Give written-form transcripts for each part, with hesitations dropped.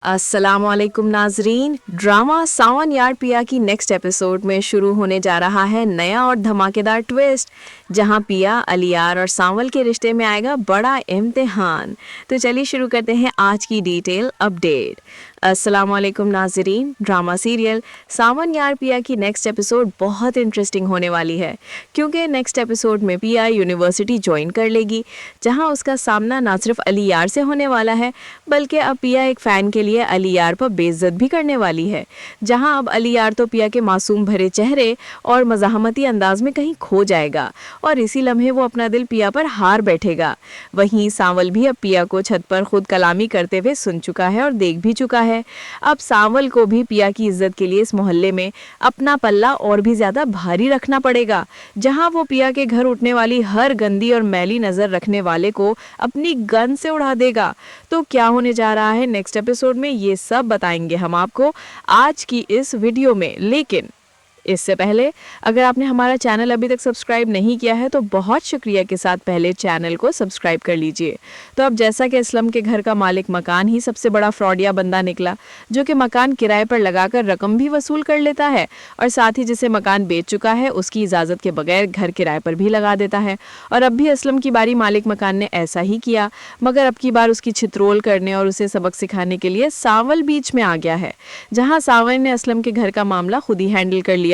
अस्सलाम वालेकुम नाजरीन। ड्रामा सावन यार पिया की नेक्स्ट एपिसोड में शुरू होने जा रहा है नया और धमाकेदार ट्विस्ट, जहां पिया, अलियार और सांवल के रिश्ते में आएगा बड़ा इम्तिहान। तो चलिए शुरू करते हैं आज की डिटेल अपडेट। अस्सलाम वालेकुम नाजरीन। ड्रामा सीरियल सावन यार पिया की नेक्स्ट एपिसोड बहुत इंटरेस्टिंग होने वाली है, क्योंकि नेक्स्ट एपिसोड में पिया यूनिवर्सिटी ज्वाइन कर लेगी, जहां उसका सामना ना सिर्फ अलियार से होने वाला है, बल्कि अब पिया एक फ़ैन के लिए अलियार पर बेइज्जत भी करने वाली है। जहां अब अलियार तो पिया के मासूम भरे चेहरे और मज़ाहमती अंदाज में कहीं खो जाएगा और इसी लम्हे वो अपना दिल पिया पर हार बैठेगा। वहीं सांवल भी अब पिया को छत पर खुद कलामी करते हुए सुन चुका है और देख भी चुका है। अब सांवल को भी पिया की इज्जत के लिए इस मोहल्ले में अपना पल्ला और भी ज्यादा भारी रखना पड़ेगा, जहां वो पिया के घर उठने वाली हर गंदी और मैली नजर रखने वाले को अपनी गन से उड़ा देगा। तो क्या होने जा रहा है नेक्स्ट एपिसोड में, ये सब बताएंगे हम आपको आज की इस वीडियो में। लेकिन इससे पहले अगर आपने हमारा चैनल अभी तक सब्सक्राइब नहीं किया है तो बहुत शुक्रिया के साथ पहले चैनल को सब्सक्राइब कर लीजिए। तो अब जैसा कि असलम के घर का मालिक मकान ही सबसे बड़ा फ्रॉडिया बंदा निकला, जो कि मकान किराए पर लगाकर रकम भी वसूल कर लेता है और साथ ही जिसे मकान बेच चुका है उसकी इजाज़त के बगैर घर किराए पर भी लगा देता है। और अब भी असलम की बारी मालिक मकान ने ऐसा ही किया, मगर अब की बार उसकी छित्रोल करने और उसे सबक सिखाने के लिए सांवल बीच में आ गया है, जहाँ सांवल ने असलम के घर का मामला खुद ही हैंडल कर लिया।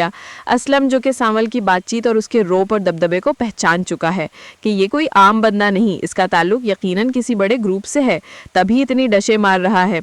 असलम, जो कि सांवल की बातचीत और उसके रोप और दबदबे को पहचान चुका है कि ये कोई आम बंदा नहीं, इसका ताल्लुक यकीनन किसी बड़े ग्रुप से है, तभी इतनी डशे मार रहा है।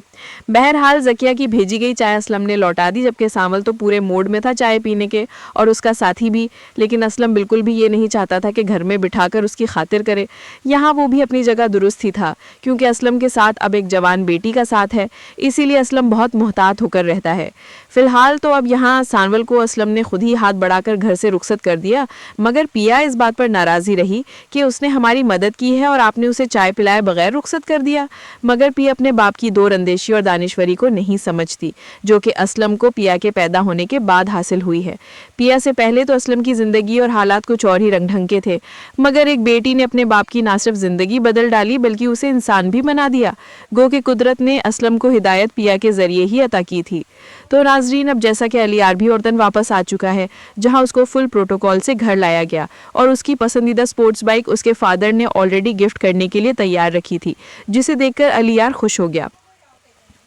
बहरहाल जकिया की भेजी गई चाय असलम ने लौटा दी, जबकि सांवल तो पूरे मूड में था चाय पीने के और उसका साथी भी, लेकिन असलम बिल्कुल भी ये नहीं चाहता था कि घर में बिठाकर उसकी खातिर करे। यहाँ वो भी अपनी जगह दुरुस्त ही था, क्योंकि असलम के साथ अब एक जवान बेटी का साथ है, इसीलिए असलम बहुत मुहतात होकर रहता है। फिलहाल तो अब यहाँ सांवल को असलम ने खुद ही हाथ बढ़ाकर घर से रुखसत कर दिया, मगर पिया इस बात पर नाराजी रही कि उसने हमारी मदद की है और आपने उसे चाय पिलाए बगैर रुखसत कर दिया। मगर पिया अपने बाप की दो रंदेशी और दानिश्वरी को नहीं समझती, जो कि असलम को पिया के पैदा होने के बाद हासिल हुई है। पिया से पहले तो असलम की जिंदगी और हालात कुछ और ही रंग ढंग के थे, मगर एक बेटी ने अपने बाप की ना सिर्फ जिंदगी बदल डाली बल्कि उसे इंसान भी बना दिया। गो कि कुदरत ने असलम को हिदायत पिया के जरिए ही अता की थी। तो नाजरीन, अब जैसा कि अलियार भी औरतन वापस आ चुका है, जहां उसको फुल प्रोटोकॉल से घर लाया गया और उसकी पसंदीदा स्पोर्ट्स बाइक उसके फादर ने ऑलरेडी गिफ्ट करने के लिए तैयार रखी थी, जिसे देखकर अलियार खुश हो गया।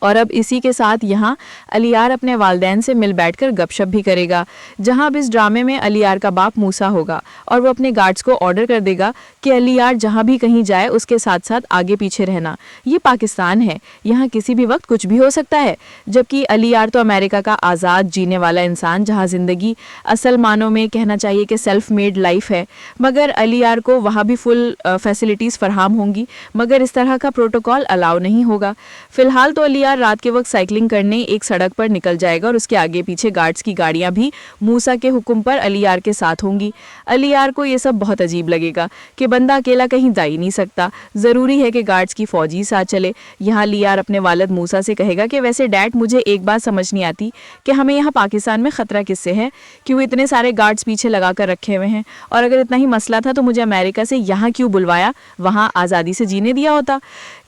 और अब इसी के साथ यहाँ अलियार अपने वालिदैन से मिल बैठकर गपशप भी करेगा, जहाँ अब इस ड्रामे में अलियार का बाप मूसा होगा और वो अपने गार्ड्स को ऑर्डर कर देगा कि अलियार जहाँ भी कहीं जाए उसके साथ साथ आगे पीछे रहना। ये पाकिस्तान है, यहाँ किसी भी वक्त कुछ भी हो सकता है। जबकि अलियार तो अमेरिका का आज़ाद जीने वाला इंसान, जहाँ ज़िंदगी असल मानों में कहना चाहिए कि सेल्फ मेड लाइफ है, मगर अलियार को वहाँ भी फुल फैसिलिटीज़ फराहम होंगी, मगर इस तरह का प्रोटोकॉल अलाउ नहीं होगा। फिलहाल तो अलियार रात के वक्त साइकिलिंग करने एक सड़क पर निकल जाएगा और उसके आगे पीछे गार्ड्स की गाड़ियां भी मूसा के हुक्म पर अलियार के साथ होंगी। अलियार को ये सब बहुत अजीब लगेगा कि बंदा अकेला कहीं जा ही नहीं सकता, ज़रूरी है कि गार्ड्स की फौजी साथ चले। यहाँ अलियार अपने वालिद मूसा से कहेगा कि वैसे डैड, मुझे एक बात समझ नहीं आती कि हमें यहाँ पाकिस्तान में ख़तरा किससे है, क्यों इतने सारे गार्ड्स पीछे लगा कर रखे हुए हैं, और अगर इतना ही मसला था तो मुझे अमेरिका से यहाँ क्यों बुलवाया, वहाँ आज़ादी से जीने दिया होता।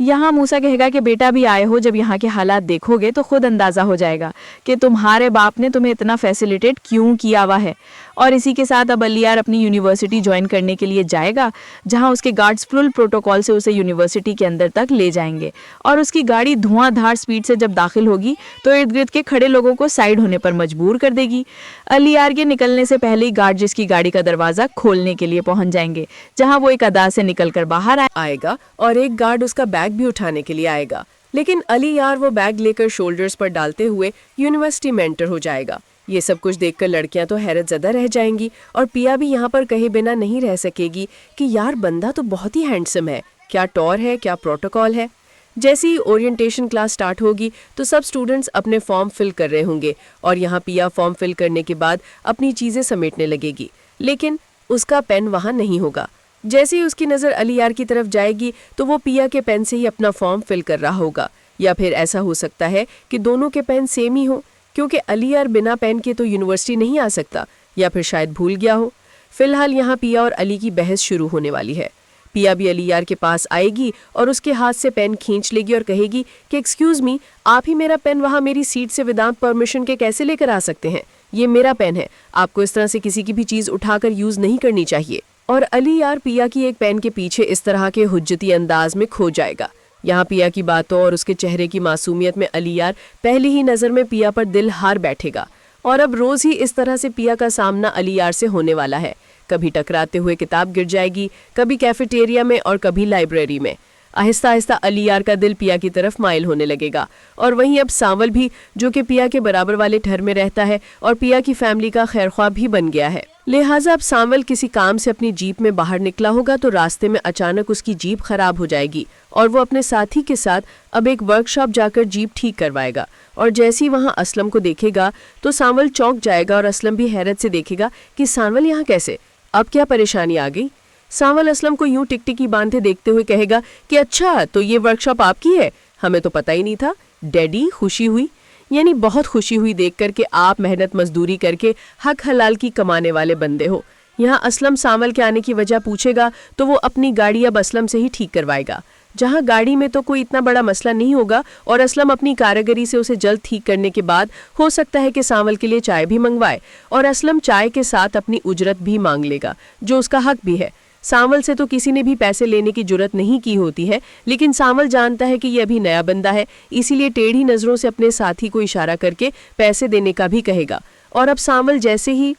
यहाँ मूसा कहेगा कि बेटा भी आए हो, जब यहाँ के हालात देखोगे तो खुद अंदाजा हो जाएगा कि तुम्हारे बाप ने तुम्हें इतना फैसिलिटेट क्यों किया हुआ है। और इसी के साथ अब अलियार अपनी यूनिवर्सिटी ज्वाइन करने के लिए जाएगा, जहां उसके गार्ड्स फुल प्रोटोकॉल से उसे यूनिवर्सिटी के अंदर तक ले जाएंगे और उसकी गाड़ी धुआंधार स्पीड से जब दाखिल होगी तो इर्द गिर्द के खड़े लोगों को साइड होने पर मजबूर कर देगी। अलियार के निकलने से पहले ही गार्ड जिसकी गाड़ी का दरवाजा खोलने के लिए पहुंच जाएंगे, जहाँ वो एक अदा से निकल कर बाहर आएगा और एक गार्ड उसका बैग भी उठाने के लिए आएगा, लेकिन अलियार वो बैग लेकर शोल्डर्स पर डालते हुए यूनिवर्सिटी में एंटर हो जाएगा। ये सब कुछ देखकर लड़कियां तो हैरत ज़दा रह जाएंगी और पिया भी यहाँ पर कहे बिना नहीं रह सकेगी कि यार बंदा तो बहुत ही हैंडसम है, क्या टॉर है, क्या प्रोटोकॉल है। जैसे ही ओरिएंटेशन क्लास स्टार्ट होगी तो सब स्टूडेंट्स अपने फॉर्म फिल कर रहे होंगे और यहाँ पिया फॉर्म फिल करने के बाद अपनी चीज़ें समेटने लगेगी, लेकिन उसका पेन वहाँ नहीं होगा। जैसे ही उसकी नज़र अलियार की तरफ जाएगी तो वो पिया के पेन से ही अपना फॉर्म फिल कर रहा होगा, या फिर ऐसा हो सकता है कि दोनों के पेन सेम ही हो, क्योंकि अलियार बिना पेन के तो यूनिवर्सिटी नहीं आ सकता, या फिर शायद भूल गया हो। फिलहाल यहाँ पिया और अली की बहस शुरू होने वाली है। पिया भी अलियार के पास आएगी और उसके हाथ से पेन खींच लेगी और कहेगी कि एक्सक्यूज मी, आप ही मेरा पेन वहाँ मेरी सीट से विदाउट परमिशन के कैसे लेकर आ सकते हैं? ये मेरा पेन है, आपको इस तरह से किसी की भी चीज उठाकर यूज नहीं करनी चाहिए। और अलियार पिया की एक पेन के पीछे इस तरह के हुज्जती अंदाज में खो जाएगा। यहाँ पिया की बातों और उसके चेहरे की मासूमियत में अलियार पहली ही नजर में पिया पर दिल हार बैठेगा। और अब रोज ही इस तरह से पिया का सामना अलियार से होने वाला है। कभी टकराते हुए किताब गिर जाएगी, कभी कैफेटेरिया में और कभी लाइब्रेरी में। आहिस्ता आहिस्ता अलियार का दिल पिया की तरफ माइल होने लगेगा। और वहीं अब सांवल भी, जो कि पिया के बराबर वाले घर में रहता है और पिया की फैमिली का खैरख्वाह भी बन गया है। लिहाजा अब सांवल किसी काम से अपनी जीप में बाहर निकला होगा तो रास्ते में अचानक उसकी जीप खराब हो जाएगी और वो अपने साथी के साथ अब एक वर्कशॉप जाकर जीप ठीक करवाएगा। और जैसे ही वहाँ असलम को देखेगा तो सांवल चौंक जाएगा और असलम भी हैरत से देखेगा कि सांवल यहाँ कैसे, अब क्या परेशानी आ गई। सांवल असलम को यूं टिकटिकी बांधे देखते हुए कहेगा कि अच्छा, तो ये वर्कशॉप आपकी है, हमें तो पता ही नहीं था। डैडी खुशी हुई, यानी बहुत खुशी हुई देखकर कि आप मेहनत मजदूरी करके हक हलाल की कमाने वाले बंदे हो। यहाँ असलम सांवल के आने की वजह पूछेगा तो वो अपनी गाड़ी अब असलम से ही ठीक करवाएगा। जहाँ गाड़ी में तो कोई इतना बड़ा मसला नहीं होगा और असलम अपनी कारीगरी से उसे जल्द ठीक करने के बाद हो सकता है कि सांवल के लिए चाय भी मंगवाए और असलम चाय के साथ अपनी उजरत भी मांग लेगा, जो उसका हक भी है। सांवल से तो किसी ने भी पैसे लेने की जुर्रत नहीं की होती है, लेकिन सांवल जानता है कि ये अभी नया बंदा है, इसीलिए टेढ़ी नजरों से अपने साथी को इशारा करके पैसे देने का भी कहेगा। और अब सांवल जैसे ही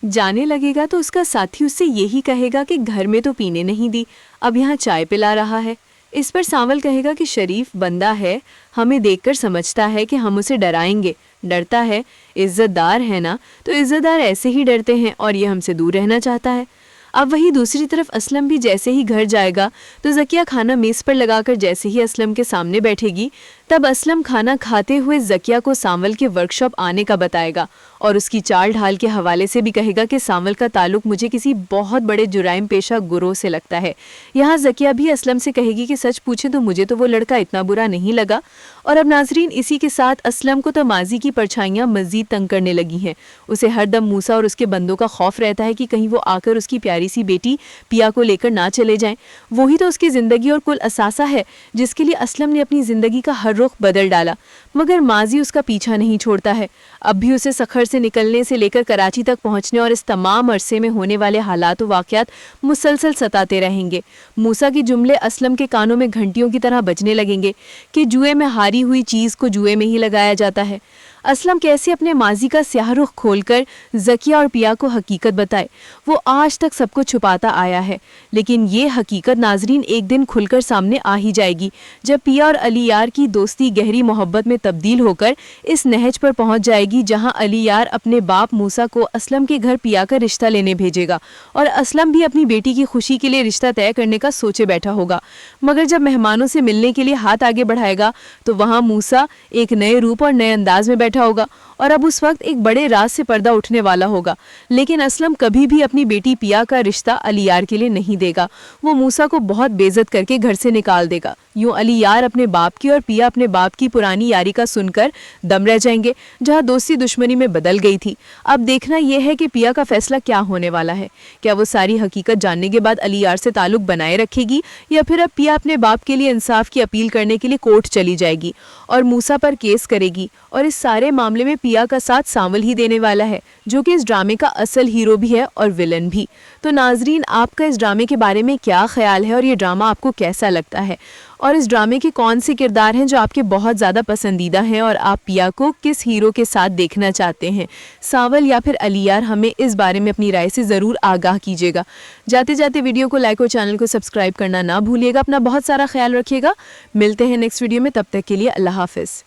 जाने लगेगा तो उसका साथी उससे यही कहेगा कि घर में तो पीने नहीं दी, अब यहाँ चाय पिला रहा है। इस पर सांवल कहेगा कि शरीफ बंदा है, हमें देखकर समझता है कि हम उसे डराएंगे, डरता है, इज्जतदार है ना, तो इज्जतदार ऐसे ही डरते हैं और ये हमसे दूर रहना चाहता है। अब वही दूसरी तरफ असलम भी जैसे ही घर जाएगा तो ज़किया खाना मेज़ पर लगाकर जैसे ही असलम के सामने बैठेगी, तब असलम खाना खाते हुए ज़किया को सांवल के वर्कशॉप आने का बताएगा और उसकी चाल ढाल के हवाले से भी कहेगा कि सांवल का ताल्लुक मुझे किसी बहुत बड़े जुराइम पेशा गुरोह से लगता है। यहाँ ज़किया भी असलम से कहेगी कि सच पूछे तो मुझे तो वो लड़का इतना बुरा नहीं लगा। और अब नाजरीन, इसी के साथ असलम को तो माजी की परछाइयाँ मज़ीद तंग करने लगी हैं। उसे हरदम मूसा और उसके बंदों का खौफ रहता है कि कहीं वो आकर उसकी प्यारी सी बेटी पिया को लेकर ना चले जाएं। वही तो उसकी ज़िंदगी और कुल असासा है जिसके लिए असलम ने अपनी ज़िंदगी का हर रुख बदल डाला, मगर माजी उसका पीछा नहीं छोड़ता है। अब भी उसे सखर से निकलने से लेकर कराची तक पहुंचने और इस तमाम अरसे में होने वाले हालात व वाक़यात मुसलसल सताते रहेंगे। मूसा के जुमले असलम के कानों में घंटियों की तरह बजने लगेंगे कि जुए में हारी हुई चीज़ को जुए में ही लगाया जाता है। असलम कैसे अपने माजी का स्याह रुख खोलकर ज़किया और पिया को हकीकत बताए, वो आज तक सबको छुपाता आया है। लेकिन ये हकीकत नाजरीन एक दिन खुलकर सामने आ ही जाएगी, जब पिया और अलियार की दोस्ती गहरी मोहब्बत में तब्दील होकर इस नहज पर पहुंच जाएगी जहां अलियार अपने बाप मूसा को असलम के घर पिया का रिश्ता लेने भेजेगा और असलम भी अपनी बेटी की खुशी के लिए रिश्ता तय करने का सोचे बैठा होगा। मगर जब मेहमानों से मिलने के लिए हाथ आगे बढ़ाएगा तो वहाँ मूसा एक नए रूप और नए अंदाज में बैठा होगा और अब उस वक्त एक बड़े राज से पर्दा उठने वाला होगा। लेकिन असलम कभी भी अपनी बेटी पिया का रिश्ता अलियार के लिए नहीं देगा। वो मूसा को बहुत बेइज्जत करके घर से निकाल देगा। यूं अलियार अपने बाप की और पिया अपने बाप की पुरानी यारी का सुनकर दम रह जाएंगे, जहां दोस्ती दुश्मनी में बदल गई थी। अब देखना यह है कि पिया का फैसला क्या होने वाला है। क्या वो सारी हकीकत जानने के बाद अलियार से ताल्लुक बनाए रखेगी या फिर अब पिया अपने बाप के लिए इंसाफ की अपील करने के लिए कोर्ट चली जाएगी और मूसा पर केस करेगी। और इस सारे मामले में पिया का साथ सांवल ही देने वाला है, जो कि इस ड्रामे का असल हीरो भी है और विलन भी। तो नाजरीन, आपका इस ड्रामे के बारे में क्या ख्याल है और ये ड्रामा आपको कैसा लगता है, और इस ड्रामे के कौन से किरदार हैं जो आपके बहुत ज़्यादा पसंदीदा हैं और आप पिया को किस हीरो के साथ देखना चाहते हैं, सांवल या फिर अलियार? हमें इस बारे में अपनी राय से ज़रूर आगाह कीजिएगा। जाते जाते वीडियो को लाइक और चैनल को सब्सक्राइब करना ना भूलिएगा। अपना बहुत सारा ख्याल रखिएगा। मिलते हैं नेक्स्ट वीडियो में, तब तक के लिए अल्लाह हाफिज़।